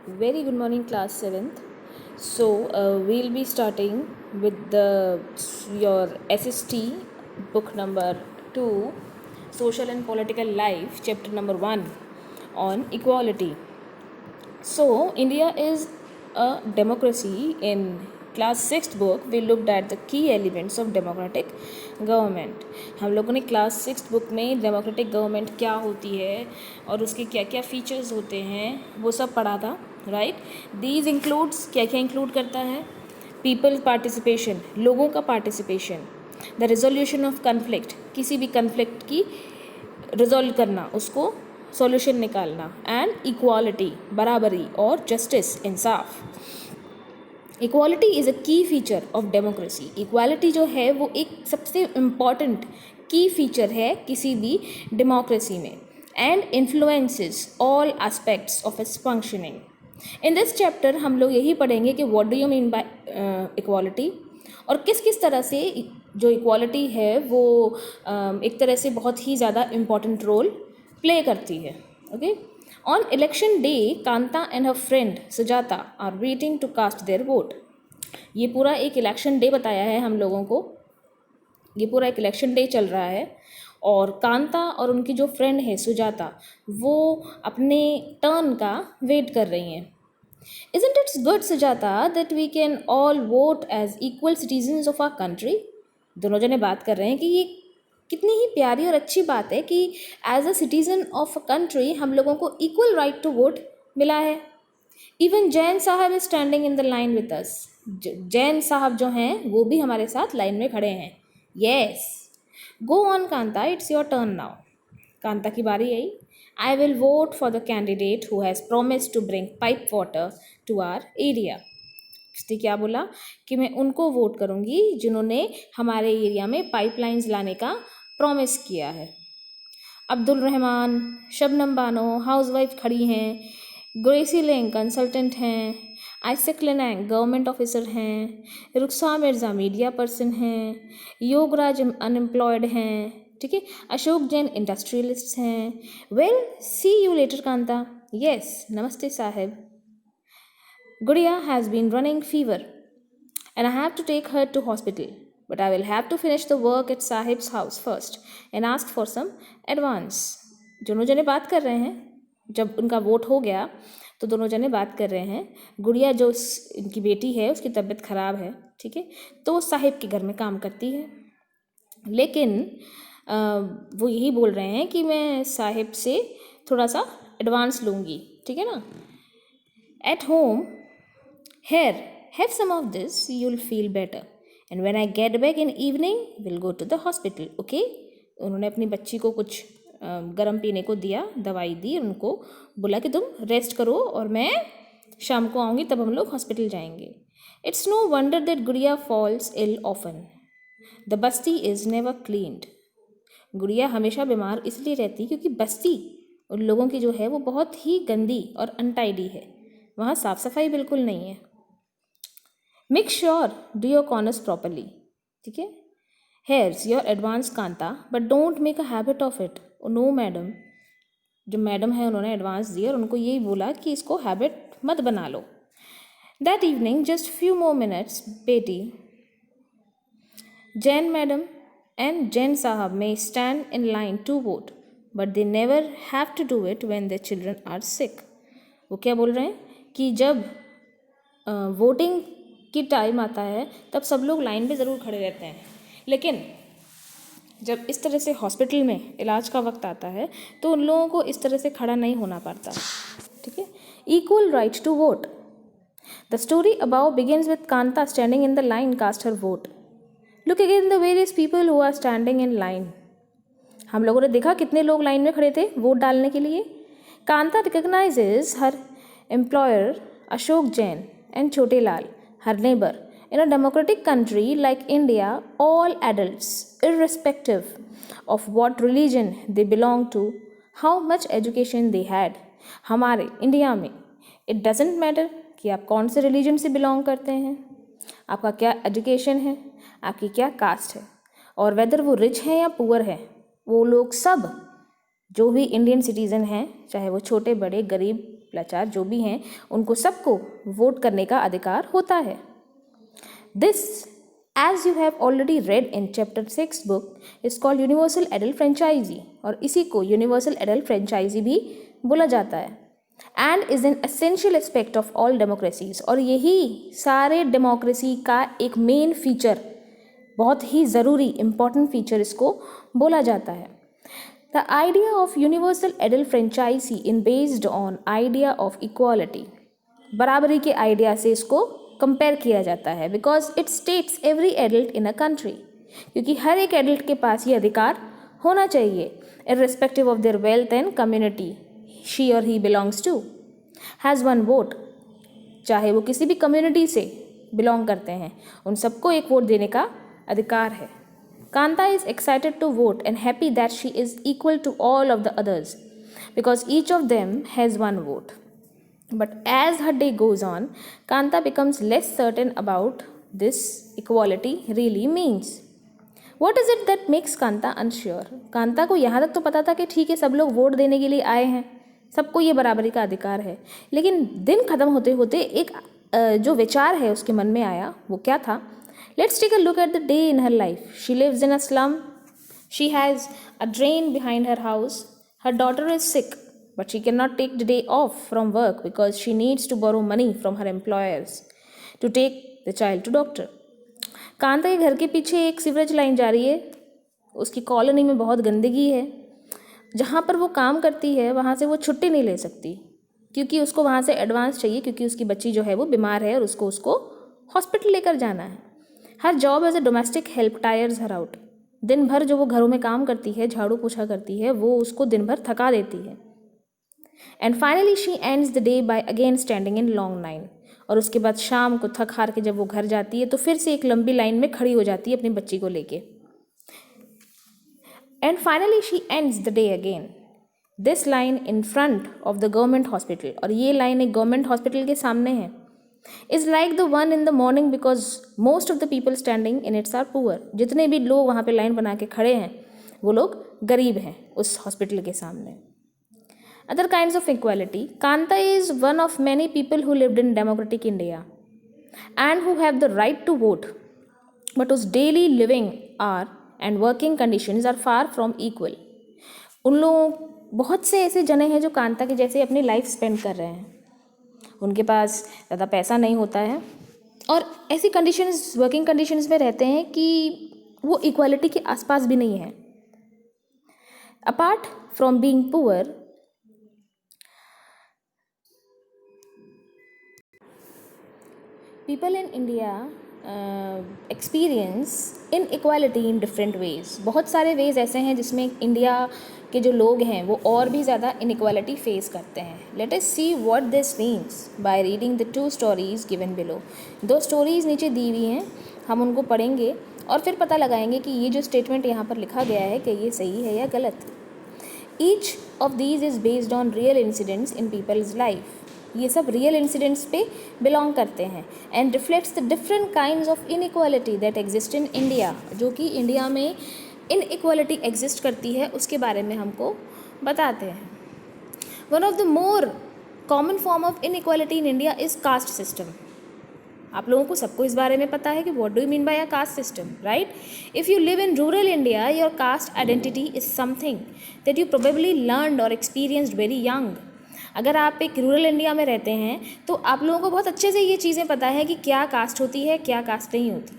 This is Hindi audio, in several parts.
Very good morning, class 7th. So, we'll be starting with your SST book number 2, Social and Political Life, chapter number 1 on equality. So, India is a democracy. In class 6th book, we looked at the key elements of democratic government. हम लोगों ने क्लास 6th बुक में डेमोक्रेटिक गवर्नमेंट क्या होती है और उसके क्या क्या फीचर्स होते हैं वो सब पढ़ा था, राइट. दीज इंक्लूड्स, क्या क्या इंक्लूड करता है? पीपल पार्टिसिपेशन, लोगों का participation. The resolution of conflict, किसी भी कन्फ्लिक्ट की रिजोल्व करना, उसको सॉल्यूशन निकालना. एंड इक्वालिटी, बराबरी और justice, Insaf. Equality is a की फीचर ऑफ डेमोक्रेसी. इक्वालिटी जो है वो एक सबसे इम्पॉर्टेंट की फीचर है किसी भी डेमोक्रेसी में and influences all aspects of its functioning. In this chapter हम लोग यही पढ़ेंगे कि what do you mean by equality और किस किस तरह से जो इक्वालिटी है वो एक तरह से बहुत ही ज़्यादा इम्पॉर्टेंट रोल प्ले करती है. Okay. On election day, Kanta and her friend Sujata are waiting to cast their vote. ये पूरा एक इलेक्शन डे बताया है हम लोगों को. ये पूरा एक इलेक्शन डे चल रहा है और कांता और उनकी जो फ्रेंड है सुजाता वो अपने टर्न का वेट कर रही हैं. Isn't it good, Sujata, that we can all vote as equal citizens of our country? दोनों जने बात कर रहे हैं कि ये कितनी ही प्यारी और अच्छी बात है कि as a citizen of a country हम लोगों को इक्वल राइट टू वोट मिला है. इवन जैन साहब is standing in the line with us. Jain साहब जो हैं वो भी हमारे साथ लाइन में खड़े हैं. Yes, go on Kanta, it's your turn now. Kanta की बारी आई. I will vote for the candidate who has promise to bring pipe water to our area. इसने क्या बोला कि मैं उनको वोट करूँगी जिन्होंने हमारे एरिया में पाइपलाइंस लाने का प्रॉमिस किया है. अब्दुल रहमान, शबनम बानो हाउसवाइफ खड़ी हैं. ग्रेसी लेंग कंसल्टेंट हैं. आइसक लेनैंग गवर्नमेंट ऑफिसर हैं. रुखसा मिर्ज़ा मीडिया पर्सन हैं. योगराज अनएम्प्लॉयड हैं. ठीक है. अशोक जैन इंडस्ट्रियलिस्ट हैं. Well, see you later Kanta. Yes, नमस्ते साहब. Gudiya has been running fever and I have to take her to hospital. But I will have to finish the work at Sahib's house first and ask for some advance. दोनों जने बात कर रहे हैं. जब उनका वोट हो गया तो दोनों जने बात कर रहे हैं. गुड़िया जो इनकी बेटी है उसकी तबीयत ख़राब है, ठीक है, तो वो साहिब के घर में काम करती है. लेकिन वो यही बोल रहे हैं कि मैं साहिब से थोड़ा सा एडवांस लूँगी, ठीक है ना. At home, here, have some of this, you'll feel better. And when I get back in evening, we'll go to the hospital, okay? उन्होंने अपनी बच्ची को कुछ गर्म पीने को दिया, दवाई दी, उनको बोला कि तुम रेस्ट करो और मैं शाम को आऊँगी तब हम लोग हॉस्पिटल जाएंगे. It's no wonder that गुड़िया falls ill often. The Basti is never cleaned. गुड़िया हमेशा बीमार इसलिए रहती क्योंकि बस्ती उन लोगों की जो है वो बहुत ही गंदी और अनटाइडी है. वहाँ साफ़ सफाई बिल्कुल नहीं है. Make sure do your corners properly. ठीक है. Here's your advance Kanta, but don't make a habit of it. No madam, जो मैडम है उन्होंने एडवांस दिया और उनको यही बोला कि इसको हैबिट मत बना लो. That evening, just few more minutes, बेटी. जैन मैडम and जैन साहब may stand in line to vote, but they never have to do it when their children are sick. वो क्या बोल रहे हैं कि जब वोटिंग की टाइम आता है तब सब लोग लाइन पे ज़रूर खड़े रहते हैं, लेकिन जब इस तरह से हॉस्पिटल में इलाज का वक्त आता है तो उन लोगों को इस तरह से खड़ा नहीं होना पड़ता. ठीक है. Equal right to vote. The story about begins with Kanta standing in the line cast her vote. Look again the various people who are standing in line. हम लोगों ने देखा कितने लोग लाइन में खड़े थे वोट डालने के लिए. Kanta recognises her employer Ashok Jain and Chote Lal, her neighbor. In a democratic country like India, all adults, irrespective of what religion they belong to, how much education they had, हमारे इंडिया में it doesn't matter कि आप कौन से रिलीजन से बिलोंग करते हैं, आपका क्या एजुकेशन है, आपकी क्या कास्ट है, और वेदर वो रिच है या पुअर है, वो लोग सब जो भी इंडियन सिटीज़न हैं, चाहे वो छोटे बड़े गरीब लाचार जो भी हैं उनको सबको वोट करने का अधिकार होता है। This, as you have already read in chapter 6 book, is called universal adult franchisee, और इसी को universal adult franchisee भी बोला जाता है, and is an essential aspect of all democracies, और यही सारे डेमोक्रेसी का एक मेन फीचर, बहुत ही ज़रूरी इम्पॉर्टेंट फीचर इसको बोला जाता है। The idea of universal adult franchisee is based on idea of equality, बराबरी के आइडिया से इसको कंपेयर किया जाता है, because it states every adult in a country, क्योंकि हर एक एडल्ट के पास ये अधिकार होना चाहिए, irrespective of their wealth and community she और he belongs to, has one vote, चाहे वो किसी भी कम्युनिटी से बिलोंग करते हैं, उन सबको एक वोट देने का अधिकार है। Kanta is excited to vote and happy that she is equal to all of the others because each of them has one vote. But as her day goes on, Kanta becomes less certain about this equality really means. What is it that makes Kanta unsure? Kanta को यहाँ तक तो पता था कि ठीक है सब लोग वोट देने के लिए आए हैं, सबको ये बराबरी का अधिकार है, लेकिन दिन ख़त्म होते होते एक जो विचार है उसके मन में आया, वो क्या था? Let's take a look at the day in her life. She lives in a slum. She has a drain behind her house. Her daughter is sick, but she cannot take the day off from work because she needs to borrow money from her employers to take the child to doctor. Kanta के घर के पीछे एक सीवरेज लाइन जा रही है, उसकी कॉलोनी में बहुत गंदगी है, जहाँ पर वो काम करती है वहाँ से वो छुट्टी नहीं ले सकती क्योंकि उसको वहाँ से एडवांस चाहिए, क्योंकि उसकी बच्ची जो है वो बीमार है और उसको हॉस्पिटल लेकर जाना है। Her job as a domestic help tires her out. दिन भर जो वो घरों में काम करती है, झाड़ू पोछा करती है, वो उसको दिन भर थका देती है। And finally she ends the day by again standing in long line, और उसके बाद शाम को थक हार के जब वो घर जाती है तो फिर से एक लंबी लाइन में खड़ी हो जाती है अपनी बच्ची को लेके। And finally she ends the day again this line in front of the government hospital, और ये लाइन एक गवर्नमेंट हॉस्पिटल के सामने है। Is like the one in the morning because most of the people standing in its are poor. जितने भी लोग वहाँ पे लाइन बना के खड़े हैं वो लोग गरीब हैं उस हॉस्पिटल के सामने। Other kinds of equality. Kanta is one of many people who lived in democratic India and who have the right to vote, but whose daily living are and working conditions are far from equal. उन लोगों, बहुत से ऐसे जने हैं जो कांता के जैसे अपनी लाइफ स्पेंड कर रहे हैं, उनके पास ज़्यादा पैसा नहीं होता है और ऐसी कंडीशंस, वर्किंग कंडीशंस में रहते हैं कि वो इक्वालिटी के आसपास भी नहीं है। Apart from being poor, people in India experience inequality in different ways. बहुत सारे वेज ऐसे हैं जिसमें इंडिया के जो लोग हैं वो और भी ज़्यादा inequality फेस करते हैं. Let us see what this means by reading the two stories given below. दो स्टोरीज़ नीचे दी हुई हैं, हम उनको पढ़ेंगे और फिर पता लगाएंगे कि ये जो स्टेटमेंट यहाँ पर लिखा गया है कि ये सही है या गलत. Each of these is based on real incidents in people's life. ये सब रियल इंसिडेंट्स पे बिलोंग करते हैं and reflects the different kinds of inequality that exist in India. जो कि इंडिया में इनइक्वालिटी एग्जिस्ट करती है उसके बारे में हमको बताते हैं. One of the more common form of inequality in India is caste system. आप लोगों को सबको इस बारे में पता है कि what do you mean by a caste system, right? If you live in rural India, your cast identity is something that you probably learned और एक्सपीरियंस्ड वेरी यंग. अगर आप एक रूरल इंडिया में रहते हैं तो आप लोगों को बहुत अच्छे से ये चीज़ें पता है कि क्या कास्ट होती है, क्या कास्ट नहीं होती.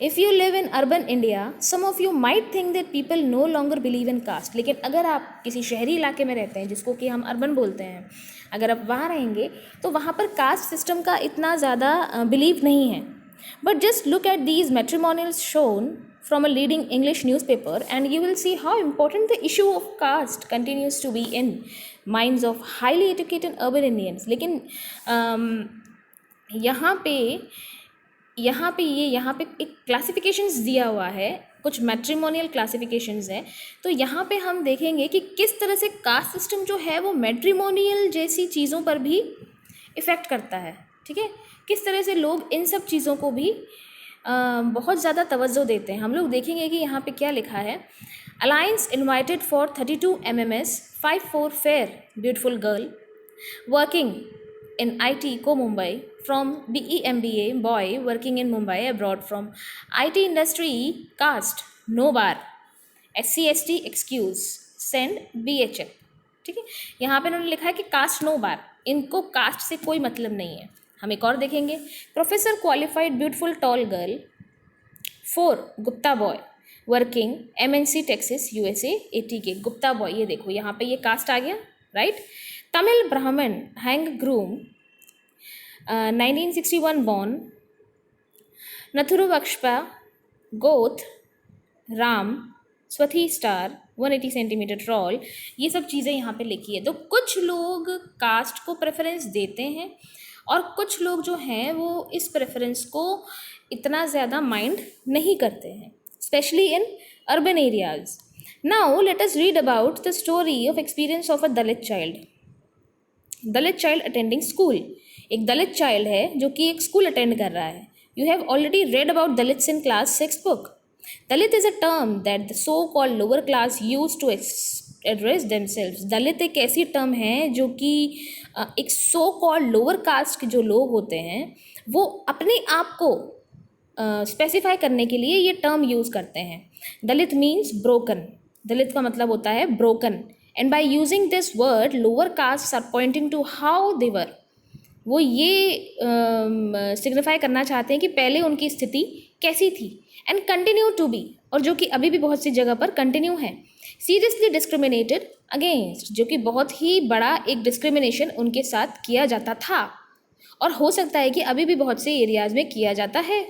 If you live in urban India, some of you might think that people no longer believe in caste. लेकिन अगर आप किसी शहरी इलाके में रहते हैं जिसको कि हम अर्बन बोलते हैं, अगर आप वहाँ रहेंगे तो वहाँ पर कास्ट सिस्टम का इतना ज़्यादा बिलीव नहीं है. But just look at these matrimonials shown from a leading English newspaper and you will see how important the issue of caste continues to be in minds of highly educated urban Indians. लेकिन यहाँ पे एक क्लासिफिकेशंस दिया हुआ है, कुछ मैट्रिमोनियल क्लासिफिकेशंस हैं. तो यहाँ पे हम देखेंगे कि किस तरह से कास्ट सिस्टम जो है वो मैट्रिमोनियल जैसी चीज़ों पर भी इफ़ेक्ट करता है. ठीक है, किस तरह से लोग इन सब चीज़ों को भी बहुत ज़्यादा तवज्जो देते हैं. हम लोग देखेंगे कि यहाँ पे क्या लिखा है. Alliance invited for 32 MMS 5'4" fair beautiful girl working in IT Co Mumbai from BEMBA boy working in Mumbai abroad from IT industry caste no bar SC ST excuse send BHF. ठीक है, यहाँ पे उन्होंने लिखा है कि कास्ट नो बार, इनको कास्ट से कोई मतलब नहीं है. हम एक और देखेंगे. Professor qualified beautiful tall girl 4 Gupta boy working MNC Texas USA AT के. गुप्ता बॉय, ये देखो यहाँ पे ये कास्ट आ गया, राइट. तमिल ब्राह्मण हैंग ग्रूम 1961 बॉर्न नथुरु वक्ष्पा गोथ राम स्वथी स्टार 180 सेंटीमीटर ट्रॉल. ये सब चीज़ें यहाँ पे लिखी है. तो कुछ लोग कास्ट को प्रेफरेंस देते हैं और कुछ लोग जो हैं वो इस प्रेफरेंस को इतना ज़्यादा माइंड नहीं करते हैं, specially in urban areas. Now let us read about the story of experience of a Dalit child. Dalit child attending school. एक दलित चाइल्ड है जो कि एक स्कूल अटेंड कर रहा है. You have already read about Dalits in class 6 book. Dalit is a term that the so-called lower class use to address themselves. दलित एक ऐसी टर्म है जो कि एक so called lower caste के जो लोग होते हैं वो अपने आप को स्पेसिफाई करने के लिए ये टर्म यूज़ करते हैं. दलित मीन्स ब्रोकन. दलित का मतलब होता है broken. And by using this word lower caste are pointing to how they were. वो ये सिग्निफाई करना चाहते हैं कि पहले उनकी स्थिति कैसी थी एंड कंटिन्यू टू बी, और जो कि अभी भी बहुत सी जगह पर कंटिन्यू है. सीरियसली डिस्क्रिमिनेटेड अगेंस्ट, जो कि बहुत ही बड़ा एक डिस्क्रिमिनेशन उनके साथ किया जाता था और हो सकता है कि अभी भी बहुत से एरियाज में किया जाता है.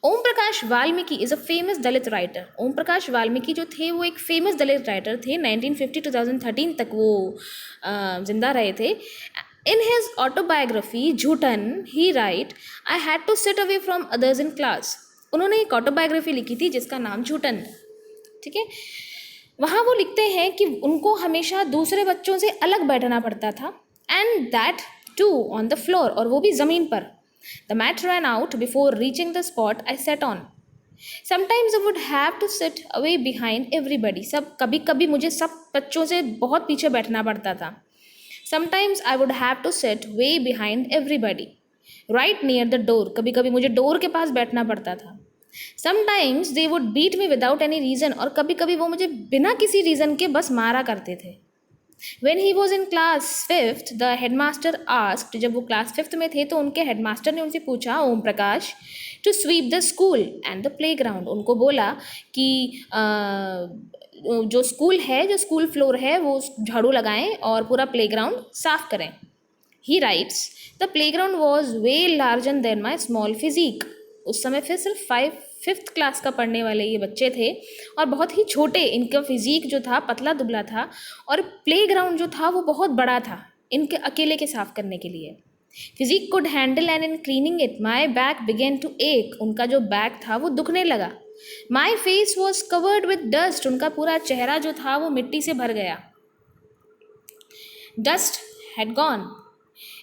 Om Prakash Valmiki is a famous Dalit writer. Om Prakash Valmiki जो थे वो एक फेमस दलित राइटर थे. 1950-2013 तक वो जिंदा रहे थे. In his autobiography झूठन he write I had to sit away from others in class. उन्होंने एक ऑटोबायोग्राफी लिखी थी जिसका नाम झूठन. ठीक है, वहाँ वो लिखते हैं कि उनको हमेशा दूसरे बच्चों से अलग बैठना पड़ता था and that too on the floor, और वो भी ज़मीन पर. The mat ran out before reaching the spot I sat on. Sometimes I would have to sit away behind everybody. कभी कभी मुझे सब बच्चों से बहुत पीछे बैठना पड़ता था. Sometimes I would have to sit way behind everybody, right near the door. कभी कभी मुझे डोर के पास बैठना पड़ता था. Sometimes they would beat me without any reason. और कभी कभी वो मुझे बिना किसी रीज़न के बस मारा करते थे. When he was in class 5th, the headmaster asked, जब वो क्लास 5th में थे तो उनके हेडमास्टर ने उनसे पूछा, Om Prakash, to sweep the school and the playground. उनको बोला कि जो स्कूल है, जो स्कूल फ्लोर है वो झाड़ू लगाएं और पूरा प्लेग्राउंड साफ करें. He writes the playground was way larger than my small physique. उस समय फिर सिर्फ 5th क्लास का पढ़ने वाले ये बच्चे थे और बहुत ही छोटे, इनका फिजिक जो था पतला दुबला था और प्लेग्राउंड जो था वो बहुत बड़ा था इनके अकेले के साफ करने के लिए. Physique could handle and in cleaning it my back began to ache. उनका जो बैक था वो दुखने लगा. My face was covered with dust. उनका पूरा चेहरा जो था वो मिट्टी से भर गया. Dust had gone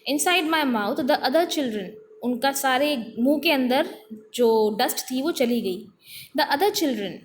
inside my mouth the other children. उनका सारे मुंह के अंदर जो डस्ट थी वो चली गई. The other children